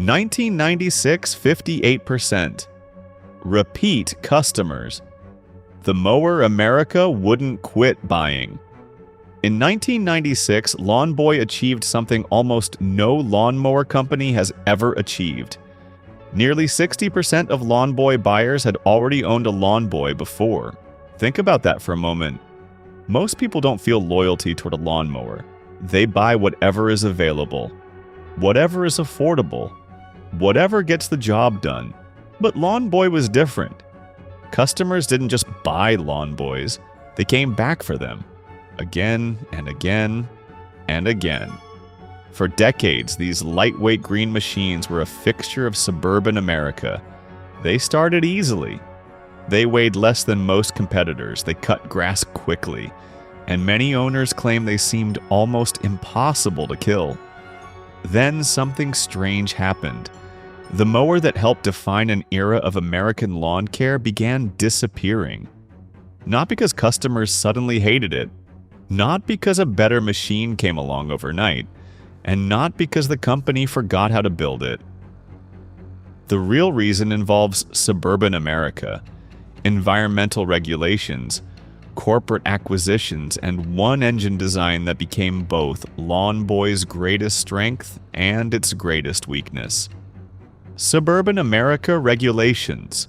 1996, 58%. Repeat customers. The Mower America wouldn't quit buying. In 1996, Lawn Boy achieved something almost no lawnmower company has ever achieved. Nearly 60% of Lawn Boy buyers had already owned a Lawn Boy before. Think about that for a moment. Most people don't feel loyalty toward a lawnmower. They buy whatever is available, whatever is affordable, whatever gets the job done. But Lawn Boy was different. Customers didn't just buy Lawn Boys, they came back for them. Again and again and again. For decades, these lightweight green machines were a fixture of suburban America. They started easily. They weighed less than most competitors, they cut grass quickly, and many owners claim they seemed almost impossible to kill. Then something strange happened. The mower that helped define an era of American lawn care began disappearing. Not because customers suddenly hated it, not because a better machine came along overnight, and not because the company forgot how to build it. The real reason involves suburban America, environmental regulations, corporate acquisitions, and one engine design that became both Lawn Boy's greatest strength and its greatest weakness. Suburban America regulations,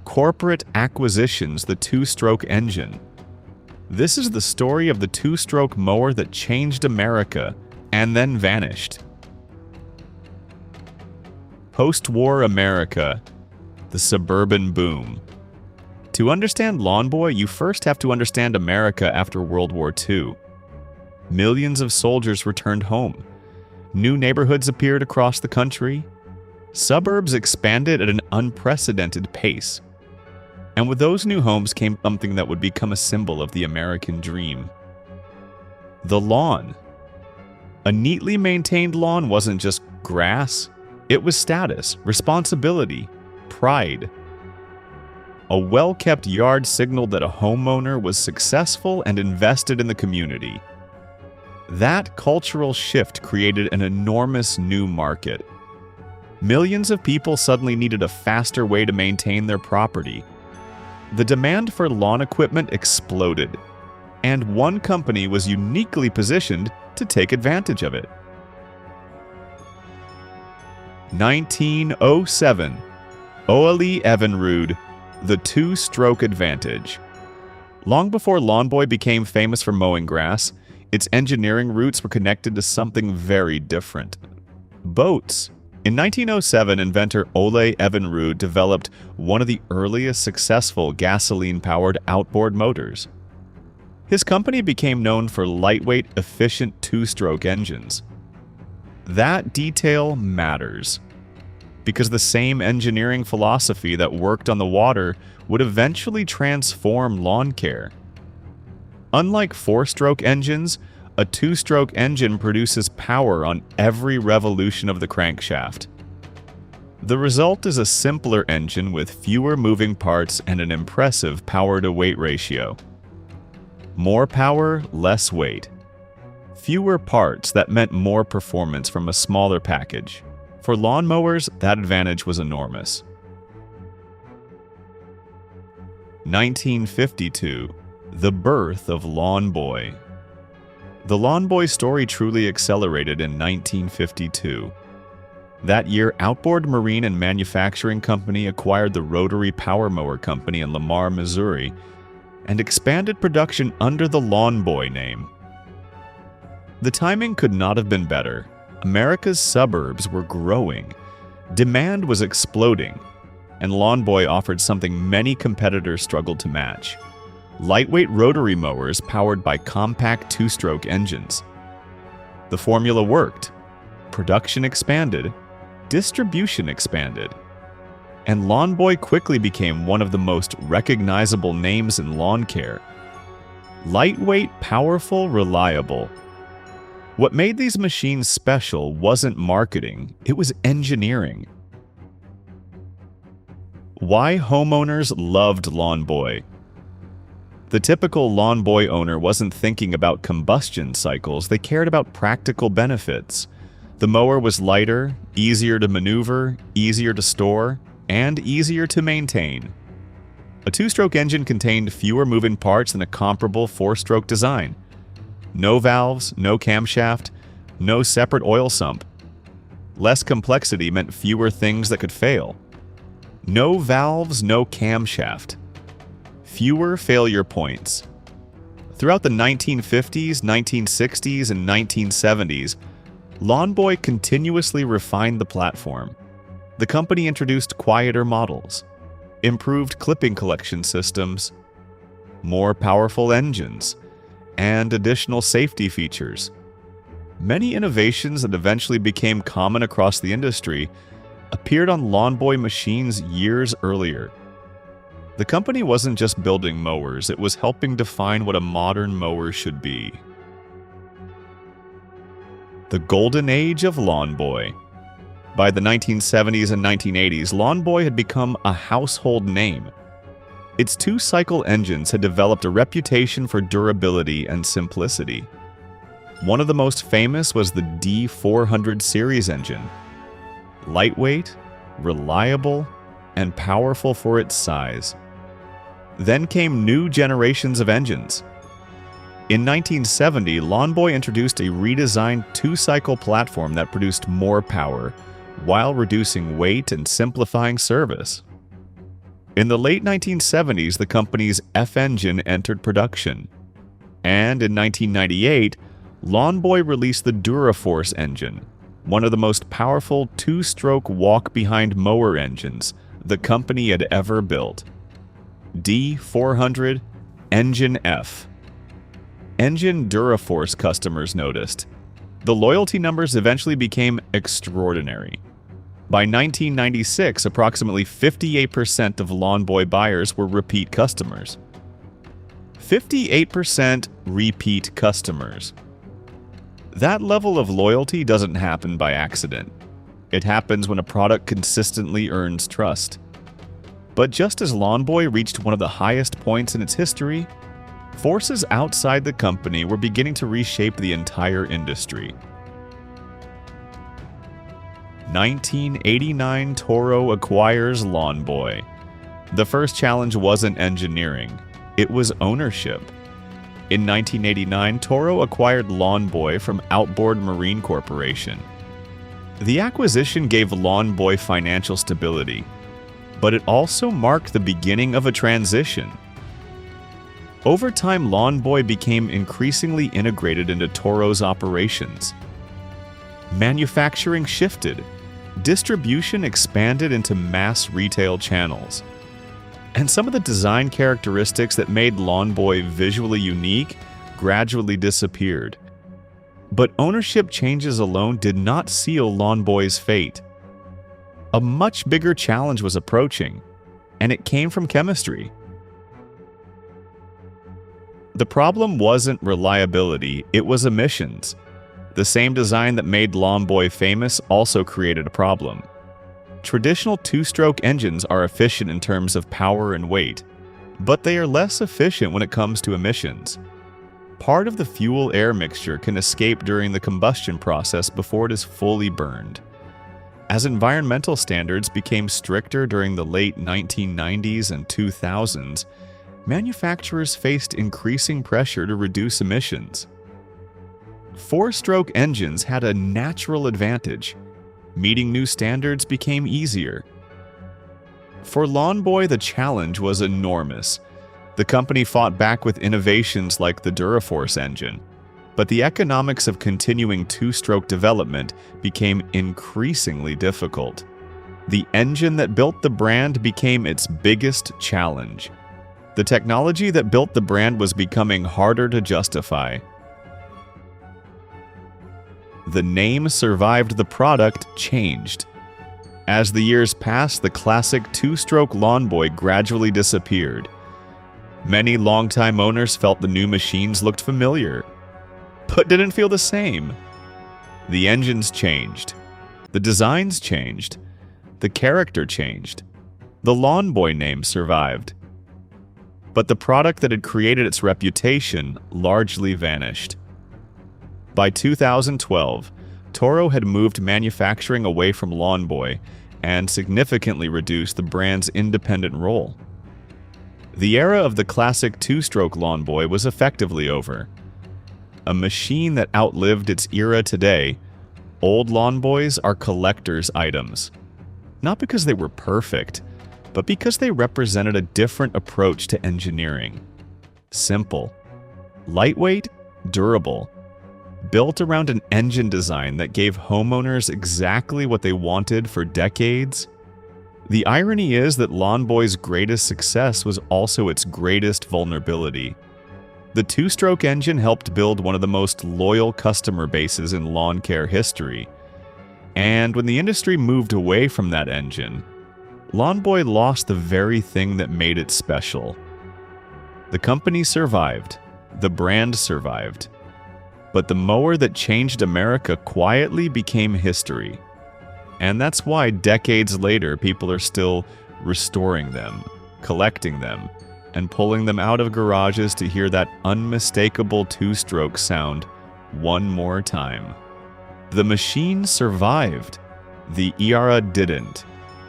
corporate acquisitions, the two-stroke engine. This is the story of the two-stroke mower that changed America and then vanished. Post-war America, the suburban boom. To understand Lawn Boy, you first have to understand America after World War II. Millions of soldiers returned home. New neighborhoods appeared across the country. Suburbs expanded at an unprecedented pace. And with those new homes came something that would become a symbol of the American dream. The lawn. A neatly maintained lawn wasn't just grass, it was status, responsibility, pride. A well-kept yard signaled that a homeowner was successful and invested in the community. That cultural shift created an enormous new market. Millions of people suddenly needed a faster way to maintain their property. The demand for lawn equipment exploded, and one company was uniquely positioned to take advantage of it. 1907, Ole Evinrude, the two-stroke advantage. Long before Lawn Boy became famous for mowing grass, its engineering roots were connected to something very different: boats. In 1907, inventor Ole Evinrude developed one of the earliest successful gasoline-powered outboard motors. His company became known for lightweight, efficient two-stroke engines. That detail matters, because the same engineering philosophy that worked on the water would eventually transform lawn care. Unlike four-stroke engines, a two-stroke engine produces power on every revolution of the crankshaft. The result is a simpler engine with fewer moving parts and an impressive power-to-weight ratio. More power, less weight. Fewer parts, that meant more performance from a smaller package. For lawnmowers, that advantage was enormous. 1952, the birth of Lawn Boy. The Lawn Boy story truly accelerated in 1952. That year, Outboard Marine and Manufacturing Company acquired the Rotary Power Mower Company in Lamar, Missouri, and expanded production under the Lawn Boy name. The timing could not have been better. America's suburbs were growing, demand was exploding, and Lawn Boy offered something many competitors struggled to match: lightweight rotary mowers powered by compact two-stroke engines. The formula worked. Production expanded, distribution expanded, and Lawn Boy quickly became one of the most recognizable names in lawn care. Lightweight, powerful, reliable. What made these machines special wasn't marketing, it was engineering. Why homeowners loved Lawn Boy. The typical Lawn Boy owner wasn't thinking about combustion cycles, they cared about practical benefits. The mower was lighter, easier to maneuver, easier to store, and easier to maintain. A two-stroke engine contained fewer moving parts than a comparable four-stroke design. No valves, no camshaft, no separate oil sump. Less complexity meant fewer things that could fail. No valves, no camshaft. Fewer failure points. Throughout the 1950s, 1960s, and 1970s, Lawn Boy continuously refined the platform. The company introduced quieter models, improved clipping collection systems, more powerful engines, and additional safety features. Many innovations that eventually became common across the industry appeared on Lawn Boy machines years earlier. The company wasn't just building mowers, it was helping define what a modern mower should be. The golden age of Lawn Boy. By the 1970s and 1980s, Lawn Boy had become a household name. Its two-cycle engines had developed a reputation for durability and simplicity. One of the most famous was the D400 series engine. Lightweight, reliable, and powerful for its size. Then came new generations of engines. In 1970, Lawn Boy introduced a redesigned two-cycle platform that produced more power, while reducing weight and simplifying service. In the late 1970s, the company's F engine entered production. And in 1998, Lawn Boy released the DuraForce engine, one of the most powerful two-stroke walk-behind mower engines the company had ever built. D400 Engine F. Engine DuraForce customers noticed. The loyalty numbers eventually became extraordinary. By 1996, approximately 58% of Lawn Boy buyers were repeat customers. 58% repeat customers. That level of loyalty doesn't happen by accident. It happens when a product consistently earns trust. But just as Lawn Boy reached one of the highest points in its history, forces outside the company were beginning to reshape the entire industry. 1989 Toro acquires Lawn Boy. The first challenge wasn't engineering, it was ownership. In 1989, Toro acquired Lawn Boy from Outboard Marine Corporation. The acquisition gave Lawn Boy financial stability, but it also marked the beginning of a transition. Over time, Lawn Boy became increasingly integrated into Toro's operations. Manufacturing shifted. Distribution expanded into mass retail channels. And some of the design characteristics that made Lawn Boy visually unique gradually disappeared. But ownership changes alone did not seal Lawn Boy's fate. A much bigger challenge was approaching, and it came from chemistry. The problem wasn't reliability, it was emissions. The same design that made Lawn Boy famous also created a problem. Traditional two-stroke engines are efficient in terms of power and weight, but they are less efficient when it comes to emissions. Part of the fuel-air mixture can escape during the combustion process before it is fully burned. As environmental standards became stricter during the late 1990s and 2000s, manufacturers faced increasing pressure to reduce emissions. Four-stroke engines had a natural advantage. Meeting new standards became easier. For Lawn Boy, the challenge was enormous. The company fought back with innovations like the DuraForce engine, but the economics of continuing two-stroke development became increasingly difficult. The engine that built the brand became its biggest challenge. The technology that built the brand was becoming harder to justify. The name survived, the product changed. As the years passed, the classic two-stroke Lawn Boy gradually disappeared. Many longtime owners felt the new machines looked familiar, but didn't feel the same. The engines changed. The designs changed. The character changed. The Lawn Boy name survived. But the product that had created its reputation largely vanished. By 2012, Toro had moved manufacturing away from Lawn Boy and significantly reduced the brand's independent role. The era of the classic two-stroke Lawn Boy was effectively over. A machine that outlived its era today, old Lawn Boys are collector's items. Not because they were perfect, but because they represented a different approach to engineering. Simple, lightweight, durable, built around an engine design that gave homeowners exactly what they wanted for decades. The irony is that Lawn Boy's greatest success was also its greatest vulnerability. The two-stroke engine helped build one of the most loyal customer bases in lawn care history. And when the industry moved away from that engine, Lawn Boy lost the very thing that made it special. The company survived, the brand survived, but the mower that changed America quietly became history. And that's why decades later people are still restoring them, collecting them, and pulling them out of garages to hear that unmistakable two-stroke sound one more time. The machine survived. The era didn't.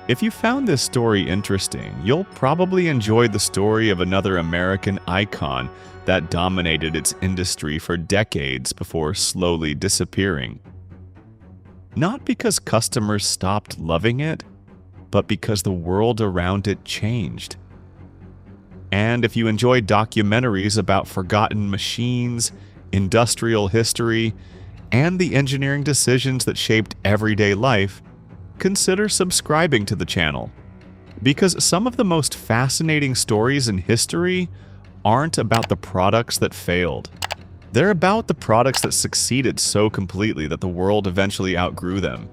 If you found this story interesting, you'll probably enjoy the story of another American icon that dominated its industry for decades before slowly disappearing. Not because customers stopped loving it, but because the world around it changed. And if you enjoy documentaries about forgotten machines, industrial history, and the engineering decisions that shaped everyday life, consider subscribing to the channel. Because some of the most fascinating stories in history aren't about the products that failed. They're about the products that succeeded so completely that the world eventually outgrew them.